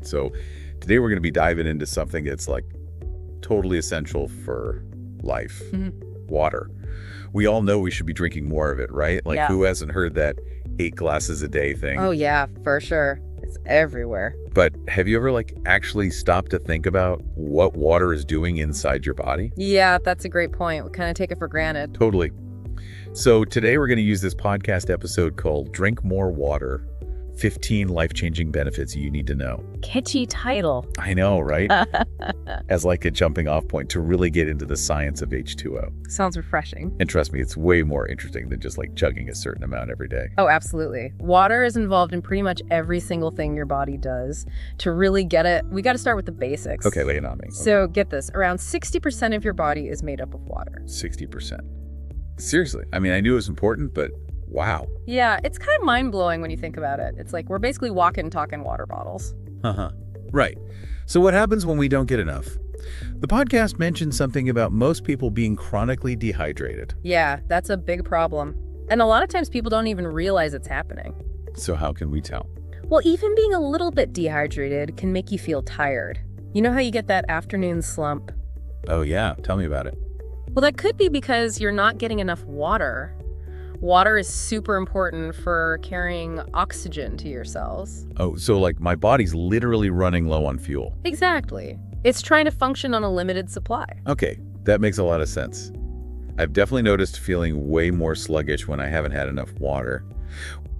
So today we're going to be diving into something that's like totally essential for life. Water. We all know we should be drinking more of it, right? Like who hasn't heard that 8 glasses a day thing? Oh yeah, for sure. It's everywhere. But have you ever actually stopped to think about what water is doing inside your body? Yeah, that's a great point. We kind of take it for granted. Totally. So today we're going to use this podcast episode called Drink More Water, 15 life-changing benefits you need to know. Catchy title. I know, right? As a jumping off point to really get into the science of H2O. Sounds refreshing. And trust me, it's way more interesting than just chugging a certain amount every day. Oh, absolutely. Water is involved in pretty much every single thing your body does. To really get it, we got to start with the basics. Okay, lay it on me. So get this, around 60% of your body is made up of water. 60%. Seriously. I mean, I knew it was important, but wow. Yeah, it's kind of mind-blowing when you think about it. It's like we're basically walking, talking water bottles. Right. So what happens when we don't get enough? The podcast mentioned something about most people being chronically dehydrated. Yeah, that's a big problem. And a lot of times people don't even realize it's happening. So how can we tell? Well, even being a little bit dehydrated can make you feel tired. You know how you get that afternoon slump? Oh yeah, tell me about it. Well, that could be because you're not getting enough water. Water is super important for carrying oxygen to your cells. Oh, so my body's literally running low on fuel. Exactly. It's trying to function on a limited supply. Okay, that makes a lot of sense. I've definitely noticed feeling way more sluggish when I haven't had enough water.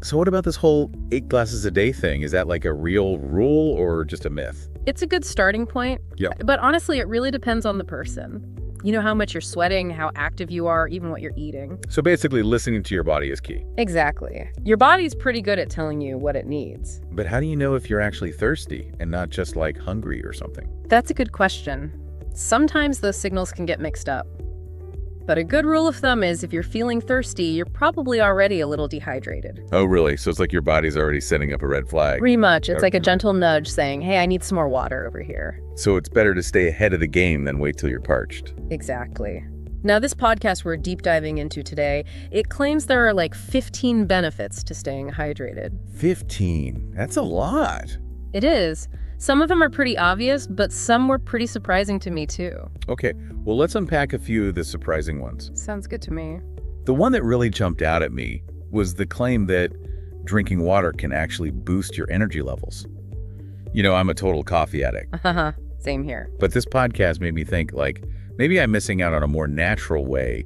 So what about this whole 8 glasses a day thing? Is that a real rule or just a myth? It's a good starting point. Yeah. But honestly, it really depends on the person. You know how much you're sweating, how active you are, even what you're eating. So basically, listening to your body is key. Exactly. Your body's pretty good at telling you what it needs. But how do you know if you're actually thirsty and not just hungry or something? That's a good question. Sometimes those signals can get mixed up. But a good rule of thumb is if you're feeling thirsty, you're probably already a little dehydrated. Oh, really? So it's your body's already setting up a red flag. Pretty much. It's like a gentle nudge saying, hey, I need some more water over here. So it's better to stay ahead of the game than wait till you're parched. Exactly. Now, this podcast we're deep diving into today, it claims there are 15 benefits to staying hydrated. 15? That's a lot. It is. Some of them are pretty obvious, but some were pretty surprising to me too. Okay, well, let's unpack a few of the surprising ones. Sounds good to me. The one that really jumped out at me was the claim that drinking water can actually boost your energy levels. You know, I'm a total coffee addict. Same here. But this podcast made me think, maybe I'm missing out on a more natural way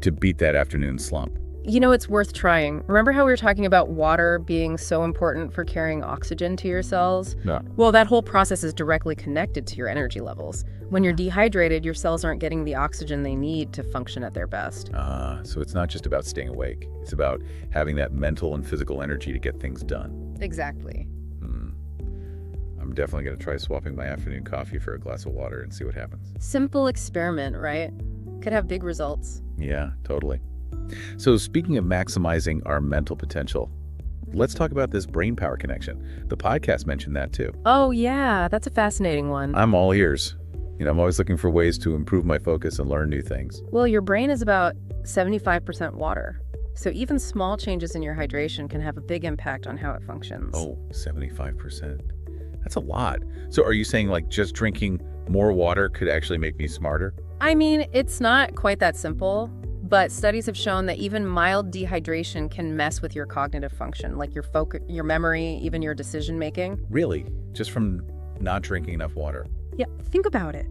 to beat that afternoon slump. You know, it's worth trying. Remember how we were talking about water being so important for carrying oxygen to your cells? No. Well, that whole process is directly connected to your energy levels. When you're dehydrated, your cells aren't getting the oxygen they need to function at their best. So it's not just about staying awake. It's about having that mental and physical energy to get things done. Exactly. I'm definitely going to try swapping my afternoon coffee for a glass of water and see what happens. Simple experiment, right? Could have big results. Yeah, totally. So speaking of maximizing our mental potential, let's talk about this brain power connection. The podcast mentioned that too. Oh yeah, that's a fascinating one. I'm all ears. I'm always looking for ways to improve my focus and learn new things. Well, your brain is about 75% water. So even small changes in your hydration can have a big impact on how it functions. Oh, 75%. That's a lot. So are you saying just drinking more water could actually make me smarter? I mean, it's not quite that simple. But studies have shown that even mild dehydration can mess with your cognitive function, like your focus, your memory, even your decision-making. Really? Just from not drinking enough water? Yeah, think about it.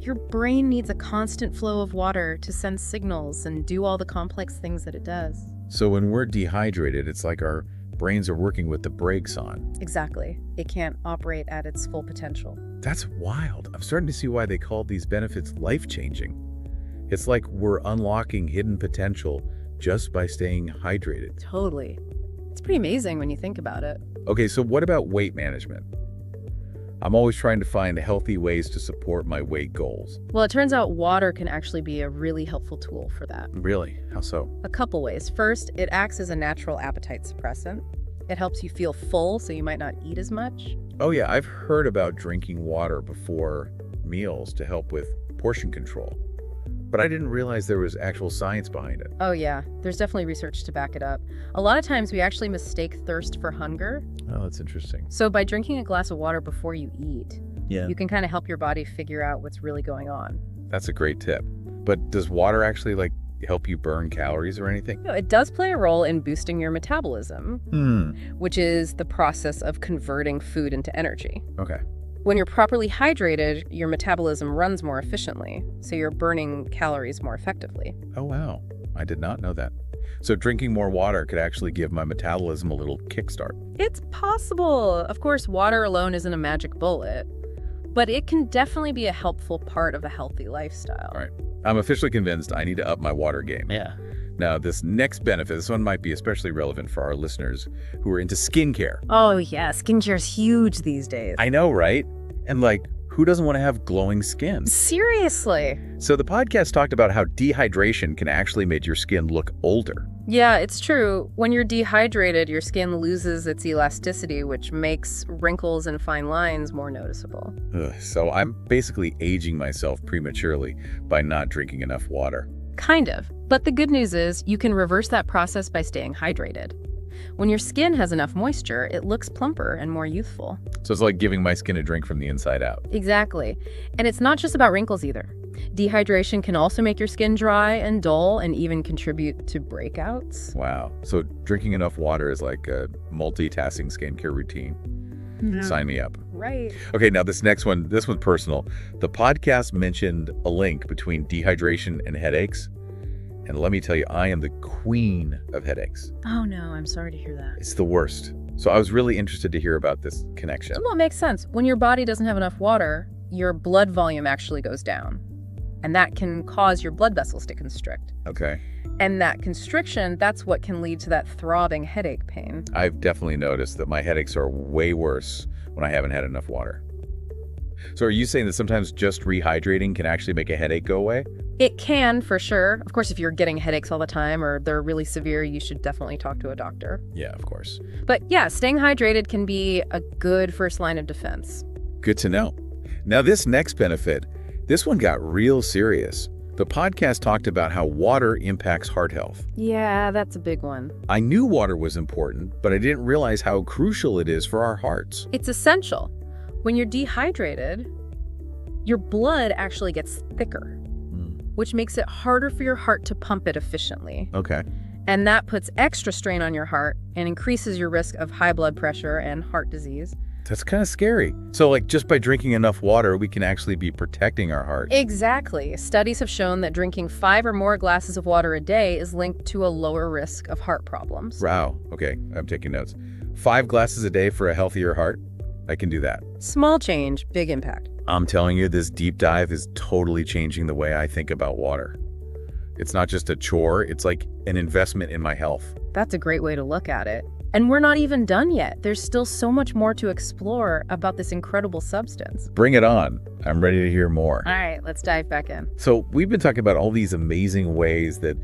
Your brain needs a constant flow of water to send signals and do all the complex things that it does. So when we're dehydrated, it's like our brains are working with the brakes on. Exactly. It can't operate at its full potential. That's wild. I'm starting to see why they call these benefits life-changing. It's like we're unlocking hidden potential just by staying hydrated. Totally. It's pretty amazing when you think about it. Okay, so what about weight management? I'm always trying to find healthy ways to support my weight goals. Well, it turns out water can actually be a really helpful tool for that. Really? How so? A couple ways. First, it acts as a natural appetite suppressant. It helps you feel full, so you might not eat as much. Oh yeah, I've heard about drinking water before meals to help with portion control. but I didn't realize there was actual science behind it. Oh yeah, there's definitely research to back it up. A lot of times we actually mistake thirst for hunger. Oh, that's interesting. So by drinking a glass of water before you eat, yeah, you can kind of help your body figure out what's really going on. That's a great tip. But does water actually like help you burn calories or anything? No, it does play a role in boosting your metabolism, which is the process of converting food into energy. Okay. When you're properly hydrated, your metabolism runs more efficiently, so you're burning calories more effectively. Oh, wow. I did not know that. So drinking more water could actually give my metabolism a little kickstart. It's possible. Of course, water alone isn't a magic bullet, but it can definitely be a helpful part of a healthy lifestyle. All right. I'm officially convinced I need to up my water game. Yeah. Now, this next benefit, this one might be especially relevant for our listeners who are into skincare. Oh, yeah. Skincare's huge these days. I know, right? And like, who doesn't want to have glowing skin? Seriously. So the podcast talked about how dehydration can actually make your skin look older. Yeah, it's true. When you're dehydrated, your skin loses its elasticity, which makes wrinkles and fine lines more noticeable. So I'm basically aging myself prematurely by not drinking enough water. Kind of. But the good news is you can reverse that process by staying hydrated. When your skin has enough moisture, it looks plumper and more youthful. So it's like giving my skin a drink from the inside out. Exactly. And it's not just about wrinkles either. Dehydration can also make your skin dry and dull and even contribute to breakouts. Wow. So drinking enough water is like a multitasking skincare routine. Yeah. Sign me up. Right. Okay, now this next one, this one's personal. The podcast mentioned a link between dehydration and headaches. And let me tell you, I am the queen of headaches. Oh no, I'm sorry to hear that. It's the worst. So I was really interested to hear about this connection. Well, it makes sense. When your body doesn't have enough water, your blood volume actually goes down. And that can cause your blood vessels to constrict. Okay. And that constriction, that's what can lead to that throbbing headache pain. I've definitely noticed that my headaches are way worse when I haven't had enough water. So are you saying that sometimes just rehydrating can actually make a headache go away? It can, for sure. Of course, if you're getting headaches all the time or they're really severe, you should definitely talk to a doctor. Yeah, of course. But yeah, staying hydrated can be a good first line of defense. Good to know. Now this next benefit, this one got real serious. The podcast talked about how water impacts heart health. Yeah, that's a big one. I knew water was important, but I didn't realize how crucial it is for our hearts. It's essential. When you're dehydrated, your blood actually gets thicker, which makes it harder for your heart to pump it efficiently. Okay. And that puts extra strain on your heart and increases your risk of high blood pressure and heart disease. That's kind of scary. So like just by drinking enough water, we can actually be protecting our heart. Exactly. Studies have shown that drinking 5 or more glasses of water a day is linked to a lower risk of heart problems. Wow. Okay, I'm taking notes. 5 glasses a day for a healthier heart? I can do that. Small change, big impact. I'm telling you, this deep dive is totally changing the way I think about water. It's not just a chore, it's like an investment in my health. That's a great way to look at it. And we're not even done yet. There's still so much more to explore about this incredible substance. Bring it on. I'm ready to hear more. All right, let's dive back in. So we've been talking about all these amazing ways that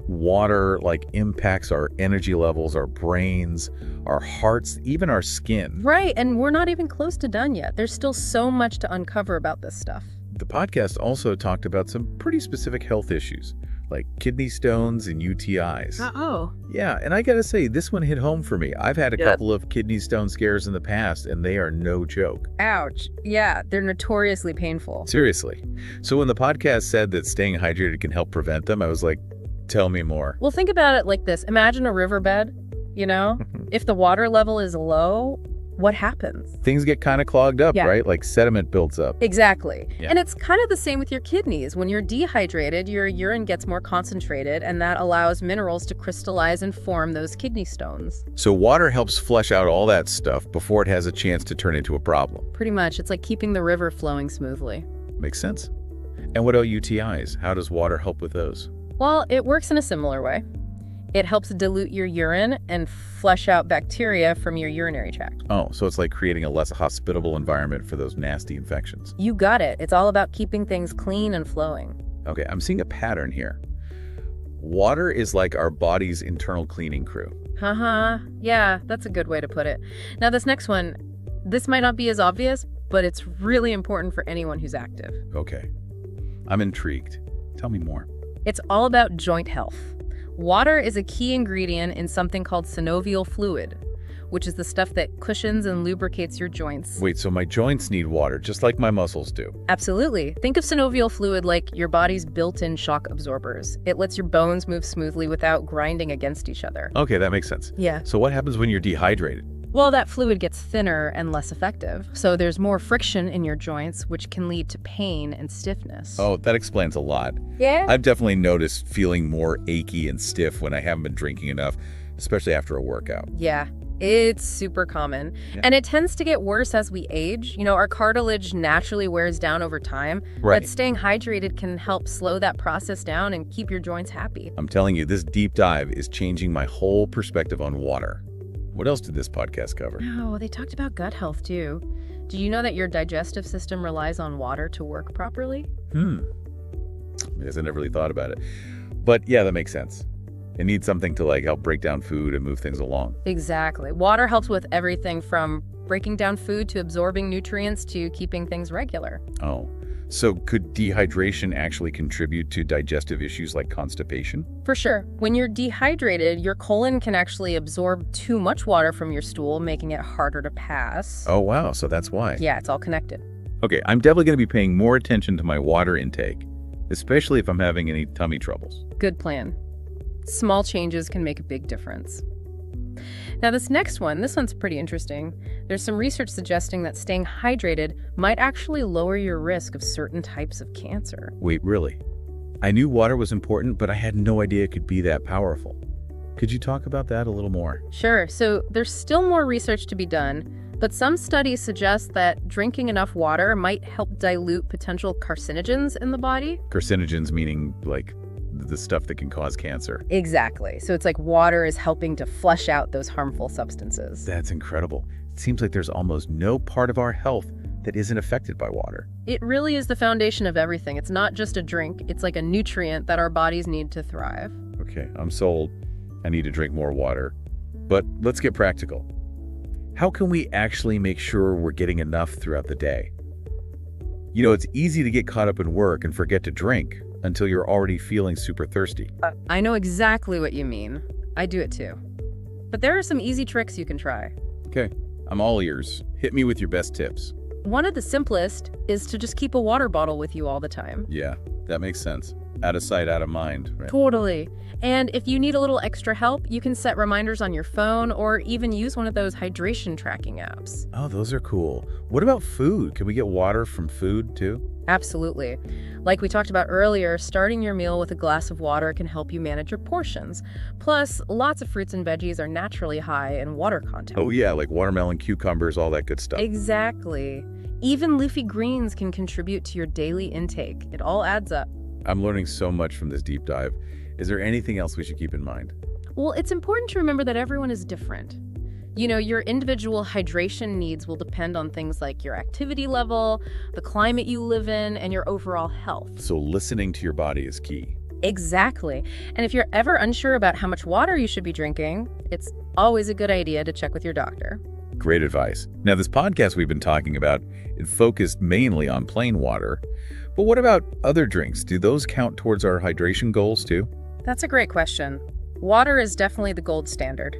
water like impacts our energy levels, our brains, our hearts, even our skin. Right, and we're not even close to done yet. There's still so much to uncover about this stuff. The podcast also talked about some pretty specific health issues, like kidney stones and UTIs. Uh-oh. Yeah, and I gotta say, this one hit home for me. I've had a couple of kidney stone scares in the past, and they are no joke. Ouch. Yeah, they're notoriously painful. Seriously. So when the podcast said that staying hydrated can help prevent them, I was like, tell me more. Well, think about it like this. Imagine a riverbed, you know? If the water level is low, what happens? Things get kind of clogged up, Yeah. right? Like sediment builds up. Exactly. Yeah. And it's kind of the same with your kidneys. When you're dehydrated, your urine gets more concentrated, and that allows minerals to crystallize and form those kidney stones. So water helps flush out all that stuff before it has a chance to turn into a problem. Pretty much. It's like keeping the river flowing smoothly. Makes sense. And what about UTIs? How does water help with those? Well, it works in a similar way. It helps dilute your urine and flush out bacteria from your urinary tract. Oh, so it's like creating a less hospitable environment for those nasty infections. You got it. It's all about keeping things clean and flowing. Okay, I'm seeing a pattern here. Water is like our body's internal cleaning crew. Haha. Yeah, that's a good way to put it. Now, this next one, this might not be as obvious, but it's really important for anyone who's active. Okay, I'm intrigued. Tell me more. It's all about joint health. Water is a key ingredient in something called synovial fluid, which is the stuff that cushions and lubricates your joints. Wait, so my joints need water, just like my muscles do? Absolutely. Think of synovial fluid like your body's built-in shock absorbers. It lets your bones move smoothly without grinding against each other. Okay, that makes sense. Yeah. So what happens when you're dehydrated? Well, that fluid gets thinner and less effective, so there's more friction in your joints, which can lead to pain and stiffness. Oh, that explains a lot. Yeah? I've definitely noticed feeling more achy and stiff when I haven't been drinking enough, especially after a workout. Yeah. It's super common. Yeah. And it tends to get worse as we age. Our cartilage naturally wears down over time, right. But staying hydrated can help slow that process down and keep your joints happy. I'm telling you, this deep dive is changing my whole perspective on water. What else did this podcast cover? Oh, they talked about gut health too. Do you know that your digestive system relies on water to work properly? I guess I never really thought about it. But yeah, that makes sense. It needs something to help break down food and move things along. Exactly. Water helps with everything from breaking down food to absorbing nutrients to keeping things regular. Oh, so could dehydration actually contribute to digestive issues like constipation? For sure. When you're dehydrated, your colon can actually absorb too much water from your stool, making it harder to pass. Oh, wow. So that's why. Yeah, it's all connected. Okay, I'm definitely going to be paying more attention to my water intake, especially if I'm having any tummy troubles. Good plan. Small changes can make a big difference. Now this one's pretty interesting. There's some research suggesting that staying hydrated might actually lower your risk of certain types of cancer. Wait, really? I knew water was important, but I had no idea it could be that powerful. Could you talk about that a little more? Sure. So there's still more research to be done, but some studies suggest that drinking enough water might help dilute potential carcinogens in the body. Carcinogens meaning the stuff that can cause cancer. Exactly. So it's like water is helping to flush out those harmful substances. That's incredible. It seems like there's almost no part of our health that isn't affected by water. It really is the foundation of everything. It's not just a drink. It's like a nutrient that our bodies need to thrive. Okay, I'm sold. I need to drink more water. But let's get practical. How can we actually make sure we're getting enough throughout the day? It's easy to get caught up in work and forget to drink until you're already feeling super thirsty. I know exactly what you mean. I do it too. But there are some easy tricks you can try. Okay, I'm all ears. Hit me with your best tips. One of the simplest is to just keep a water bottle with you all the time. Yeah, that makes sense. Out of sight, out of mind. Right? Totally. And if you need a little extra help, you can set reminders on your phone or even use one of those hydration tracking apps. Oh, those are cool. What about food? Can we get water from food too? Absolutely. Like we talked about earlier, starting your meal with a glass of water can help you manage your portions. Plus, lots of fruits and veggies are naturally high in water content. Oh yeah, like watermelon, cucumbers, all that good stuff. Exactly. Even leafy greens can contribute to your daily intake. It all adds up. I'm learning so much from this deep dive. Is there anything else we should keep in mind? Well, it's important to remember that everyone is different. Your individual hydration needs will depend on things like your activity level, the climate you live in, and your overall health. So listening to your body is key. Exactly. And if you're ever unsure about how much water you should be drinking, it's always a good idea to check with your doctor. Great advice. Now, this podcast we've been talking about, it focused mainly on plain water. But what about other drinks? Do those count towards our hydration goals too? That's a great question. Water is definitely the gold standard.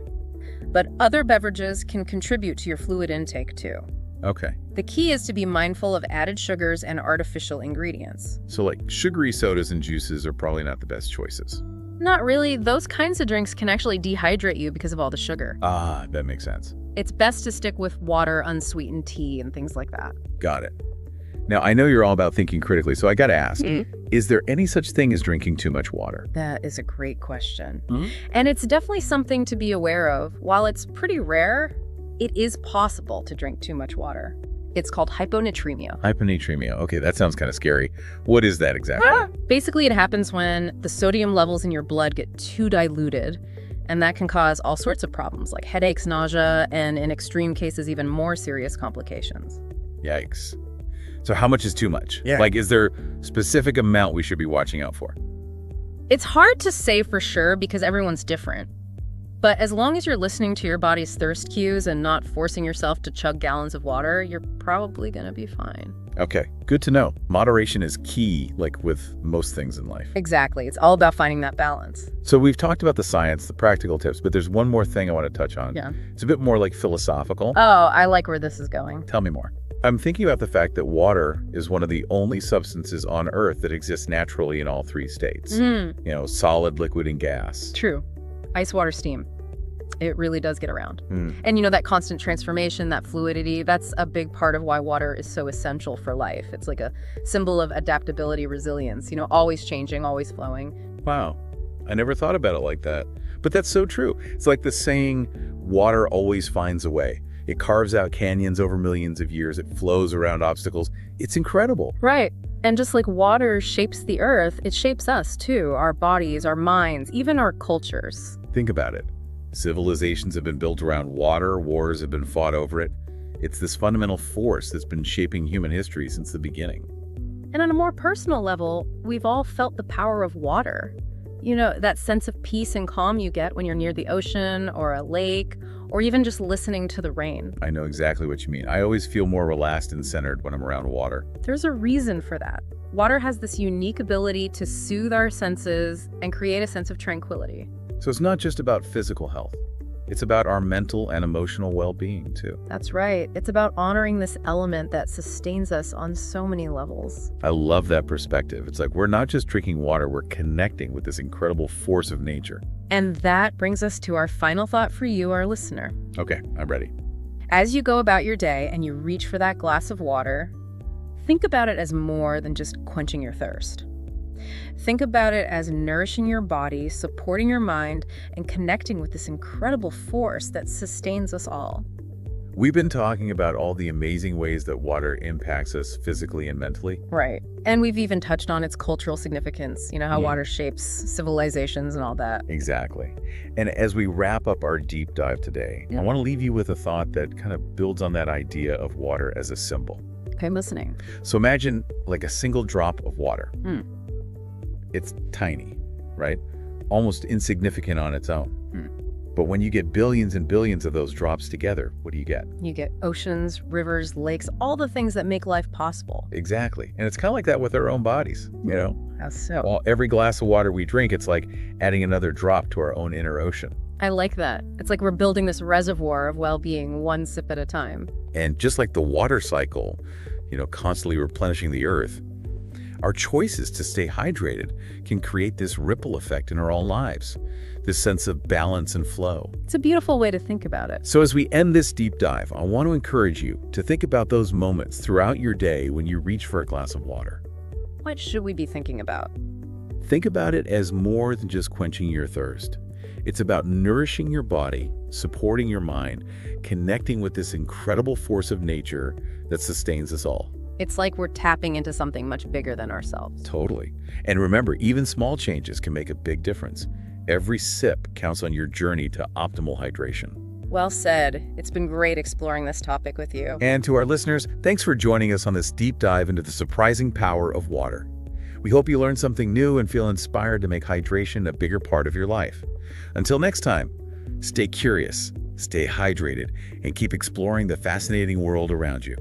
But other beverages can contribute to your fluid intake too. Okay. The key is to be mindful of added sugars and artificial ingredients. So sugary sodas and juices are probably not the best choices. Not really. Those kinds of drinks can actually dehydrate you because of all the sugar. Ah, that makes sense. It's best to stick with water, unsweetened tea, and things like that. Got it. Now, I know you're all about thinking critically, so I got to ask, is there any such thing as drinking too much water? That is a great question. And it's definitely something to be aware of. While it's pretty rare, it is possible to drink too much water. It's called hyponatremia. Hyponatremia. Okay, that sounds kind of scary. What is that exactly? Basically, it happens when the sodium levels in your blood get too diluted, and that can cause all sorts of problems like headaches, nausea, and in extreme cases, even more serious complications. Yikes. So how much is too much? Yeah. Is there a specific amount we should be watching out for? It's hard to say for sure because everyone's different. But as long as you're listening to your body's thirst cues and not forcing yourself to chug gallons of water, you're probably going to be fine. Okay, good to know. Moderation is key, like with most things in life. Exactly. It's all about finding that balance. So we've talked about the science, the practical tips, but there's one more thing I want to touch on. Yeah. It's a bit more like philosophical. Oh, I like where this is going. Tell me more. I'm thinking about the fact that water is one of the only substances on Earth that exists naturally in all three states. Solid, liquid, and gas. True. Ice, water, steam. It really does get around. And that constant transformation, that fluidity, that's a big part of why water is so essential for life. It's like a symbol of adaptability, resilience, always changing, always flowing. Wow. I never thought about it like that. But that's so true. It's like the saying, water always finds a way. It carves out canyons over millions of years. It flows around obstacles. It's incredible. Right. And just like water shapes the earth, it shapes us too, our bodies, our minds, even our cultures. Think about it. Civilizations have been built around water, wars have been fought over it. It's this fundamental force that's been shaping human history since the beginning. And on a more personal level, we've all felt the power of water. That sense of peace and calm you get when you're near the ocean or a lake, or even just listening to the rain. I know exactly what you mean. I always feel more relaxed and centered when I'm around water. There's a reason for that. Water has this unique ability to soothe our senses and create a sense of tranquility. So it's not just about physical health. It's about our mental and emotional well-being, too. That's right. It's about honoring this element that sustains us on so many levels. I love that perspective. It's like we're not just drinking water, we're connecting with this incredible force of nature. And that brings us to our final thought for you, our listener. Okay, I'm ready. As you go about your day and you reach for that glass of water, think about it as more than just quenching your thirst. Think about it as nourishing your body, supporting your mind, and connecting with this incredible force that sustains us all. We've been talking about all the amazing ways that water impacts us physically and mentally. Right. And we've even touched on its cultural significance, how water shapes civilizations and all that. Exactly. And as we wrap up our deep dive today, I want to leave you with a thought that kind of builds on that idea of water as a symbol. Okay, I'm listening. So imagine like a single drop of water. It's tiny, right? Almost insignificant on its own. But when you get billions and billions of those drops together, what do you get? You get oceans, rivers, lakes, all the things that make life possible. Exactly. And it's kind of like that with our own bodies, How so? Well, every glass of water we drink, it's like adding another drop to our own inner ocean. I like that. It's like we're building this reservoir of well-being one sip at a time. And just like the water cycle, constantly replenishing the earth, our choices to stay hydrated can create this ripple effect in our own lives, this sense of balance and flow. It's a beautiful way to think about it. So as we end this deep dive, I want to encourage you to think about those moments throughout your day when you reach for a glass of water. What should we be thinking about? Think about it as more than just quenching your thirst. It's about nourishing your body, supporting your mind, connecting with this incredible force of nature that sustains us all. It's like we're tapping into something much bigger than ourselves. Totally. And remember, even small changes can make a big difference. Every sip counts on your journey to optimal hydration. Well said. It's been great exploring this topic with you. And to our listeners, thanks for joining us on this deep dive into the surprising power of water. We hope you learned something new and feel inspired to make hydration a bigger part of your life. Until next time, stay curious, stay hydrated, and keep exploring the fascinating world around you.